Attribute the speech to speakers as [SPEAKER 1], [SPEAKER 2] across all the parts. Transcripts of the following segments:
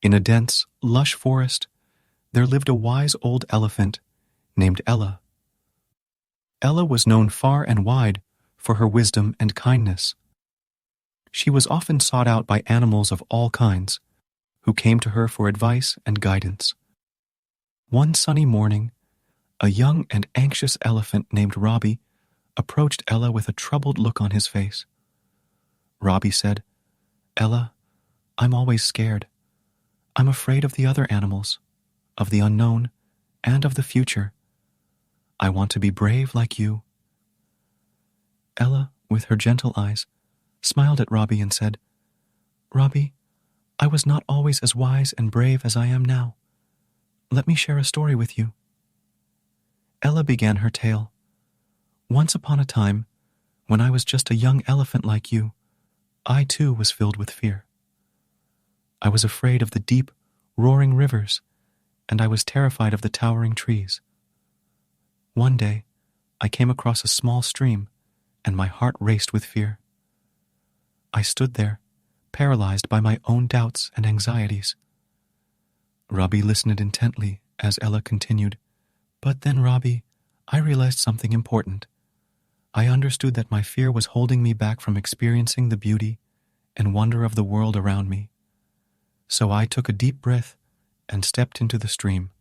[SPEAKER 1] In a dense, lush forest, there lived a wise old elephant named Ella. Ella was known far and wide for her wisdom and kindness. She was often sought out by animals of all kinds, who came to her for advice and guidance. One sunny morning, a young and anxious elephant named Robbie approached Ella with a troubled look on his face. Robbie said, "Ella, I'm always scared. I'm afraid of the other animals, of the unknown, and of the future. I want to be brave like you." Ella, with her gentle eyes, smiled at Robbie and said, "Robbie, I was not always as wise and brave as I am now. Let me share a story with you." Ella began her tale. "Once upon a time, when I was just a young elephant like you, I too was filled with fear. I was afraid of the deep, roaring rivers, and I was terrified of the towering trees. One day, I came across a small stream, and my heart raced with fear. I stood there, paralyzed by my own doubts and anxieties." Robbie listened intently as Ella continued, "But then, Robbie, I realized something important. I understood that my fear was holding me back from experiencing the beauty and wonder of the world around me. So I took a deep breath and stepped into the stream."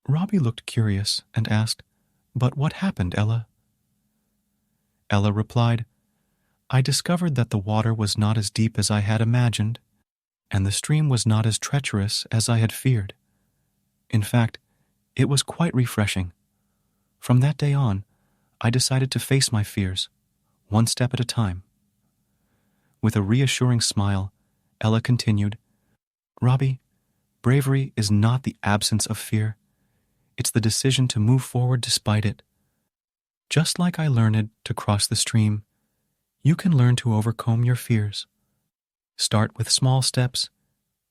[SPEAKER 1] Robbie looked curious and asked, "But what happened, Ella?" Ella replied, "I discovered that the water was not as deep as I had imagined, and the stream was not as treacherous as I had feared. In fact, it was quite refreshing. From that day on, I decided to face my fears, one step at a time." With a reassuring smile, Ella continued, "Robbie, bravery is not the absence of fear. It's the decision to move forward despite it. Just like I learned to cross the stream, you can learn to overcome your fears. Start with small steps,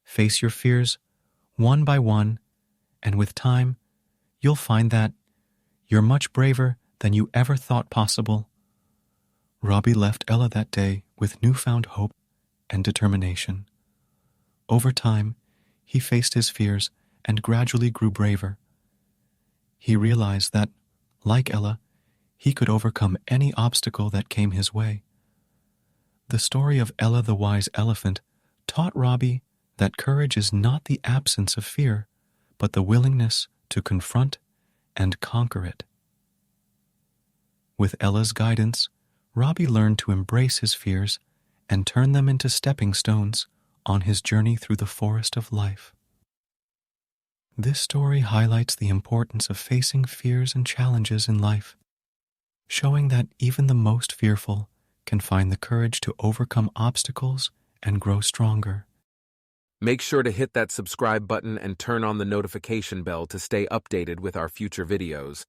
[SPEAKER 1] face your fears one by one, and with time, you'll find that you're much braver than you ever thought possible." Robbie left Ella that day with newfound hope and determination. Over time, he faced his fears and gradually grew braver. He realized that, like Ella, he could overcome any obstacle that came his way. The story of Ella the wise elephant taught Robbie that courage is not the absence of fear, but the willingness to confront and conquer it. With Ella's guidance, Robbie learned to embrace his fears and turn them into stepping stones on his journey through the forest of life. This story highlights the importance of facing fears and challenges in life, showing that even the most fearful can find the courage to overcome obstacles and grow stronger.
[SPEAKER 2] Make sure to hit that subscribe button and turn on the notification bell to stay updated with our future videos.